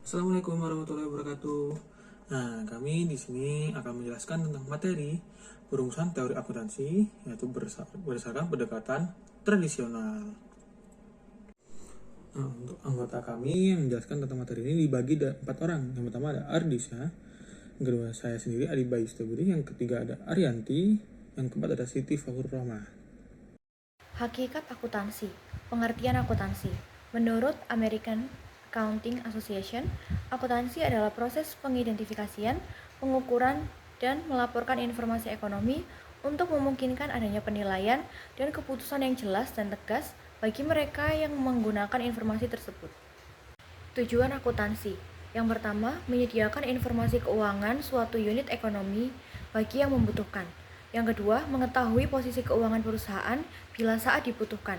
Assalamualaikum warahmatullahi wabarakatuh. Nah, kami di sini akan menjelaskan tentang materi perumusan teori akuntansi, yaitu berdasarkan pendekatan tradisional. Nah, untuk anggota kami yang menjelaskan tentang materi ini dibagi 4 orang. Yang pertama ada Ardisha, yang kedua saya sendiri Adi Bayu Setiabudi, yang ketiga ada Arianti, yang keempat ada Siti Fahur Rahma. Hakikat akuntansi. Pengertian akuntansi. Menurut American Accounting Association, akuntansi adalah proses pengidentifikasian, pengukuran, dan melaporkan informasi ekonomi untuk memungkinkan adanya penilaian dan keputusan yang jelas dan tegas bagi mereka yang menggunakan informasi tersebut. Tujuan akuntansi. Yang pertama, menyediakan informasi keuangan suatu unit ekonomi bagi yang membutuhkan. Yang kedua, mengetahui posisi keuangan perusahaan bila saat dibutuhkan.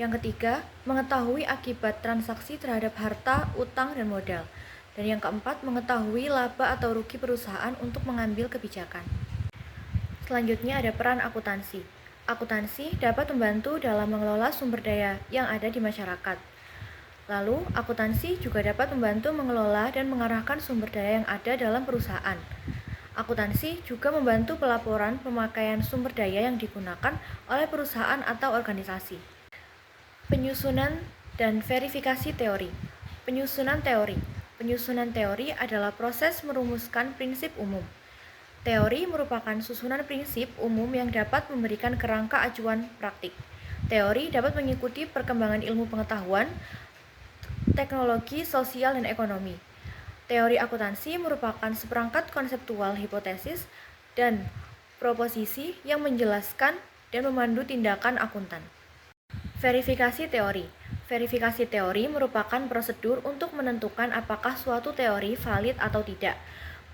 Yang ketiga, mengetahui akibat transaksi terhadap harta, utang, dan modal. Dan yang keempat, mengetahui laba atau rugi perusahaan untuk mengambil kebijakan. Selanjutnya ada peran akuntansi. Akuntansi dapat membantu dalam mengelola sumber daya yang ada di masyarakat. Lalu, akuntansi juga dapat membantu mengelola dan mengarahkan sumber daya yang ada dalam perusahaan. Akuntansi juga membantu pelaporan pemakaian sumber daya yang digunakan oleh perusahaan atau organisasi. Penyusunan dan verifikasi teori. Penyusunan teori. Penyusunan teori adalah proses merumuskan prinsip umum. Teori merupakan susunan prinsip umum yang dapat memberikan kerangka acuan praktik. Teori dapat mengikuti perkembangan ilmu pengetahuan, teknologi, sosial, dan ekonomi. Teori akuntansi merupakan seperangkat konseptual hipotesis dan proposisi yang menjelaskan dan memandu tindakan akuntan. Verifikasi teori. Verifikasi teori merupakan prosedur untuk menentukan apakah suatu teori valid atau tidak.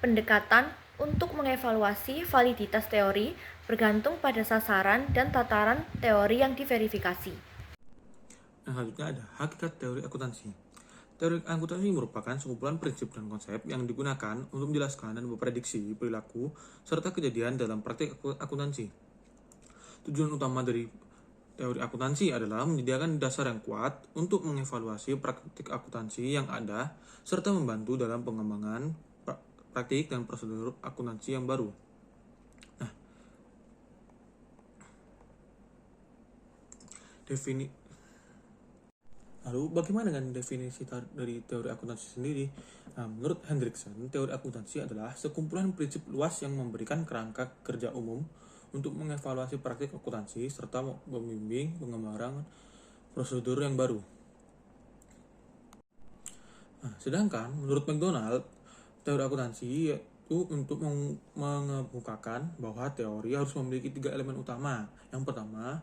Pendekatan untuk mengevaluasi validitas teori bergantung pada sasaran dan tataran teori yang diverifikasi. Yang selanjutnya ada hakikat teori akuntansi. Teori akuntansi merupakan sekumpulan prinsip dan konsep yang digunakan untuk menjelaskan dan memprediksi perilaku serta kejadian dalam praktik akuntansi. Tujuan utama dari teori akuntansi adalah menyediakan dasar yang kuat untuk mengevaluasi praktik akuntansi yang ada serta membantu dalam pengembangan praktik dan prosedur akuntansi yang baru. Nah, Lalu, bagaimana dengan definisi dari teori akuntansi sendiri? Nah, menurut Hendrickson, teori akuntansi adalah sekumpulan prinsip luas yang memberikan kerangka kerja umum untuk mengevaluasi praktik akuntansi serta membimbing pengembangan prosedur yang baru. Nah, sedangkan menurut McDonald, teori akuntansi yaitu untuk mengemukakan bahwa teori harus memiliki 3 elemen utama. Yang pertama,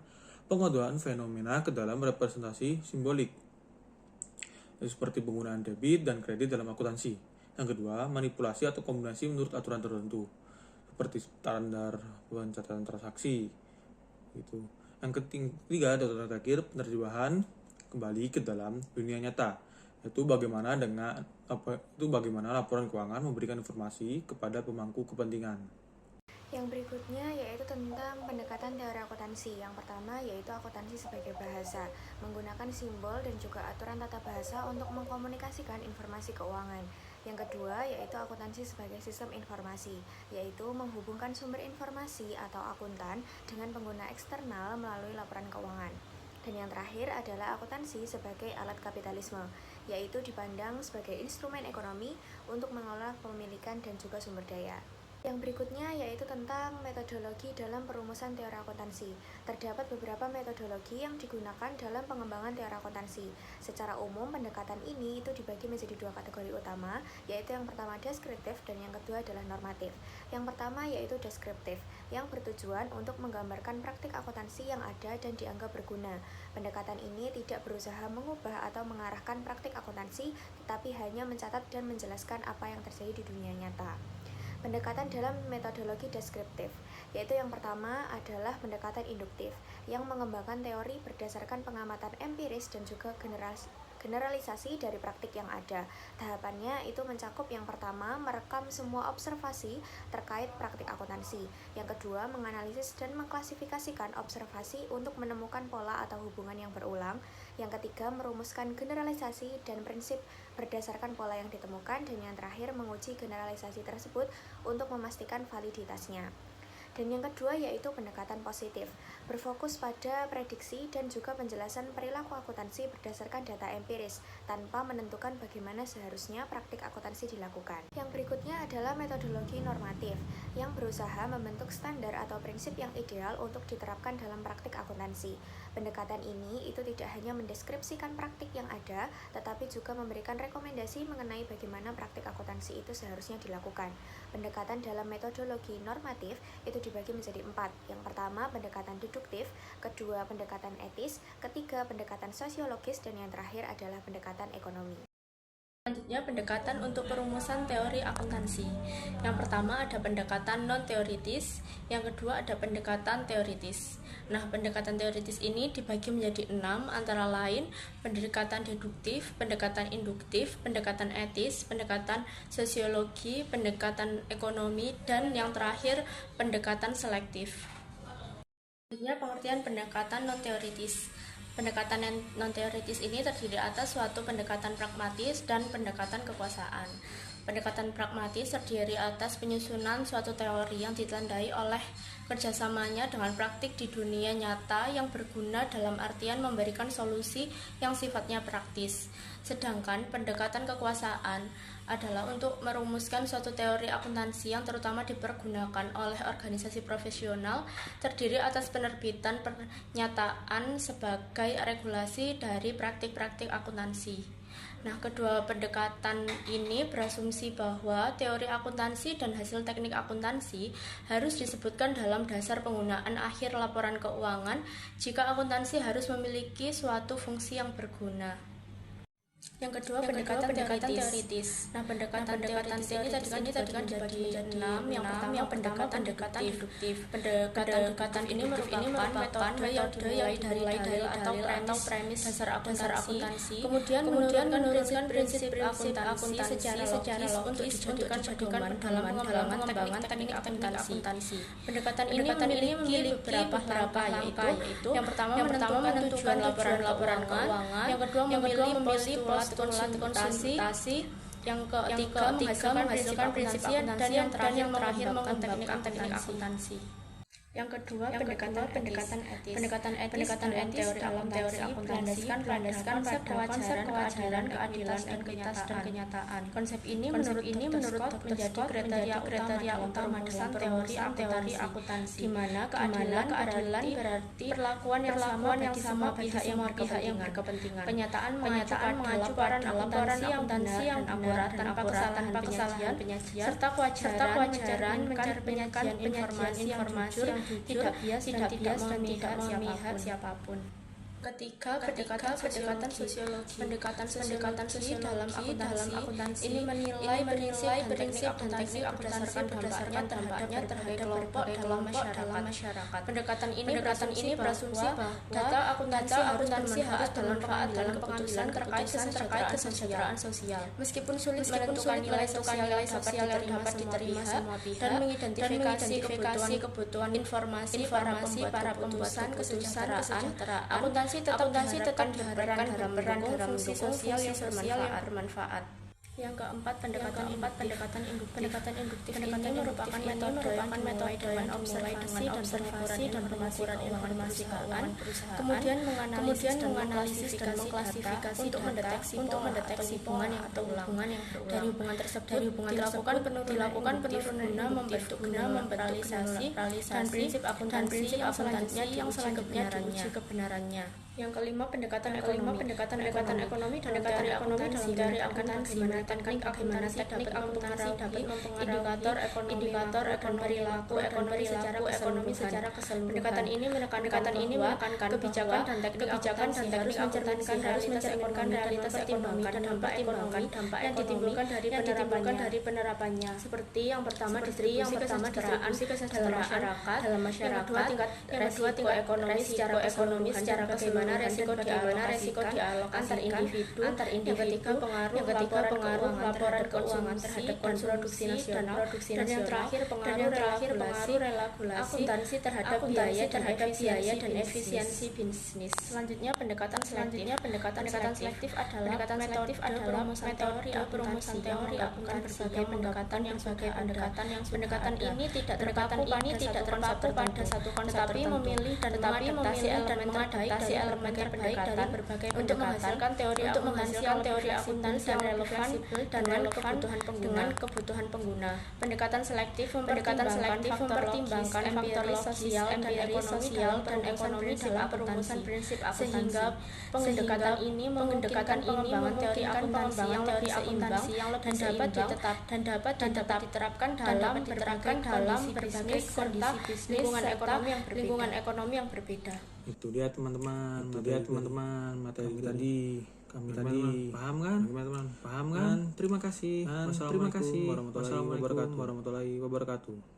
pengodohan fenomena ke dalam representasi simbolik, seperti penggunaan debit dan kredit dalam akuntansi. Yang kedua, manipulasi atau kombinasi menurut aturan tertentu, seperti standar pencatatan transaksi. Gitu. Yang ketiga, dan terakhir, penerjemahan kembali ke dalam dunia nyata, yaitu bagaimana laporan keuangan memberikan informasi kepada pemangku kepentingan. Yang berikutnya yaitu tentang pendekatan teori akuntansi. Yang pertama yaitu akuntansi sebagai bahasa, menggunakan simbol dan juga aturan tata bahasa untuk mengkomunikasikan informasi keuangan. Yang kedua yaitu akuntansi sebagai sistem informasi, yaitu menghubungkan sumber informasi atau akuntan dengan pengguna eksternal melalui laporan keuangan. Dan yang terakhir adalah akuntansi sebagai alat kapitalisme, yaitu dipandang sebagai instrumen ekonomi untuk mengelola pemilikan dan juga sumber daya. Yang berikutnya yaitu tentang metodologi dalam perumusan teori akuntansi. Terdapat beberapa metodologi yang digunakan dalam pengembangan teori akuntansi. Secara umum, pendekatan ini itu dibagi menjadi 2 kategori utama, yaitu yang pertama deskriptif dan yang kedua adalah normatif. Yang pertama yaitu deskriptif, yang bertujuan untuk menggambarkan praktik akuntansi yang ada dan dianggap berguna. Pendekatan ini tidak berusaha mengubah atau mengarahkan praktik akuntansi, tetapi hanya mencatat dan menjelaskan apa yang terjadi di dunia nyata. Pendekatan dalam metodologi deskriptif, yaitu yang pertama adalah pendekatan induktif, yang mengembangkan teori berdasarkan pengamatan empiris dan juga generalisasi dari praktik yang ada. Tahapannya itu mencakup yang pertama, merekam semua observasi terkait praktik akuntansi. Yang kedua, menganalisis dan mengklasifikasikan observasi untuk menemukan pola atau hubungan yang berulang. Yang ketiga, merumuskan generalisasi dan prinsip berdasarkan pola yang ditemukan. Dan yang terakhir, menguji generalisasi tersebut untuk memastikan validitasnya. Dan yang kedua yaitu pendekatan positif, berfokus pada prediksi dan juga penjelasan perilaku akuntansi berdasarkan data empiris, tanpa menentukan bagaimana seharusnya praktik akuntansi dilakukan. Yang berikutnya adalah metodologi normatif, yang berusaha membentuk standar atau prinsip yang ideal untuk diterapkan dalam praktik akuntansi. Pendekatan ini itu tidak hanya mendeskripsikan praktik yang ada, tetapi juga memberikan rekomendasi mengenai bagaimana praktik akuntansi itu seharusnya dilakukan. Pendekatan dalam metodologi normatif itu dibagi menjadi 4. Yang pertama, pendekatan deduktif, kedua, pendekatan etis, ketiga, pendekatan sosiologis, dan yang terakhir adalah pendekatan ekonomi. Selanjutnya, pendekatan untuk perumusan teori akuntansi. Yang pertama ada pendekatan non-teoritis, yang kedua ada pendekatan teoritis. Nah, pendekatan teoritis ini dibagi menjadi 6, antara lain pendekatan deduktif, pendekatan induktif, pendekatan etis, pendekatan sosiologi, pendekatan ekonomi, dan yang terakhir pendekatan selektif. Selanjutnya, pengertian pendekatan non-teoritis. Pendekatan non-teoritis ini terdiri atas suatu pendekatan pragmatis dan pendekatan kekuasaan. Pendekatan pragmatis terdiri atas penyusunan suatu teori yang ditandai oleh kerjasamanya dengan praktik di dunia nyata yang berguna dalam artian memberikan solusi yang sifatnya praktis. Sedangkan pendekatan kekuasaan adalah untuk merumuskan suatu teori akuntansi yang terutama dipergunakan oleh organisasi profesional, terdiri atas penerbitan pernyataan sebagai regulasi dari praktik-praktik akuntansi. Nah, kedua pendekatan ini berasumsi bahwa teori akuntansi dan hasil teknik akuntansi harus disebutkan dalam dasar penggunaan akhir laporan keuangan jika akuntansi harus memiliki suatu fungsi yang berguna. Yang kedua, pendekatan teoritis. Nah, pendekatan teoritis ini tadi kan dibagi menjadi 6. Yang pertama, pendekatan deduktif. Pendekatan ini merupakan metode yang dimulai dari atau premis dasar akuntansi. Kemudian menurunkan prinsip akuntansi secara logis untuk dijadikan pedoman dalam pengembangan teknik akuntansi. Pendekatan ini memiliki beberapa langkah, yaitu yang pertama menentukan tujuan laporan keuangan, yang kedua memilih postulat konsultasi, yang ketiga menghasilkan prinsip akuntansi, dan yang terakhir mengembangkan teknik akuntansi. Yang kedua, pendekatan etis. Pendekatan etis dalam teori akuntansi berlandaskan pada konsep kewajaran, keadilan, dan kenyataan. Konsep ini menurut Scott menjadi kriteria utama dalam teori akuntansi, di mana keadilan berarti perlakuan yang sama bagi semua pihak yang berkepentingan. Kenyataan mengacu pada laporan akuntansi yang akurat tanpa kesalahan penyajian, serta kewajaran mencari penyajian informasi yang jujur, tidak bias dan tidak memihak siapapun. Ketiga, pendekatan sosiologi. Pendekatan sosiologi dalam akuntansi ini menilai prinsip dan teknik berdasarkan dampaknya terhadap kelompok dalam masyarakat. Pendekatan ini berasumsi bahwa data akuntansi harus bermanfaat dalam pengambilan keputusan terkait kesejahteraan sosial. Meskipun sulit menentukan nilai sosial yang dapat diterima semua pihak, dan mengidentifikasi kebutuhan informasi para pembuat keputusan kesejahteraan, akuntansi tetap diharapkan dalam mendukung fungsi sosial yang bermanfaat. Yang keempat, pendekatan induktif. Pendekatan ini merupakan metode yang dimulai dengan observasi dan pengukuran informasi keuangan perusahaan, kemudian menganalisis dan mengklasifikasi untuk mendeteksi hubungan yang berulang. Dari hubungan tersebut dilakukan penurunan guna membentuk generalisasi dan prinsip akuntansi yang selanjutnya diuji kebenarannya. Yang kelima, pendekatan ekonomi dalam teori akuntansi teknik akuntansi dapat mempengaruhi indikator ekonomi secara keseluruhan. Pendekatan ini menekankan kebijakan dan teknik akuntansi harus mencerminkan realitas ekonomi dan dampak ekonomi yang ditimbulkan dari penerapannya. Seperti yang pertama, distribusi kesejahteraan masyarakat dalam masyarakat. Yang kedua, tingkat ekonomi secara keseluruhan. Bagaimana resiko dialokasikan antar individu. Yang ketiga, pengaruh laporan laporan keuangan terhadap produksi nasional, dan yang terakhir pengaruh regulasi akuntansi terhadap biaya dan efisiensi bisnis. Selanjutnya pendekatan selektif adalah metode perumusan teori akuntansi yang pendekatan yang pendekatan ini tidak terpaku pada satu konsep tetapi memilih dan mengadaptasi elemen terbaik dari berbagai untuk menghasilkan teori akuntansi yang relevan dengan kebutuhan pengguna. Pendekatan selektif mempertimbangkan faktor sosial dan ekonomi dalam perumusan prinsip akuntansi, sehingga pendekatan ini memungkinkan pengembangan teori akuntansi yang lebih seimbang dan dapat diterapkan dalam berbagai kondisi bisnis lingkungan ekonomi yang berbeda. Itu dia teman-teman materi tadi. Kami paham kan? Terima kasih. Wassalamualaikum warahmatullahi wabarakatuh.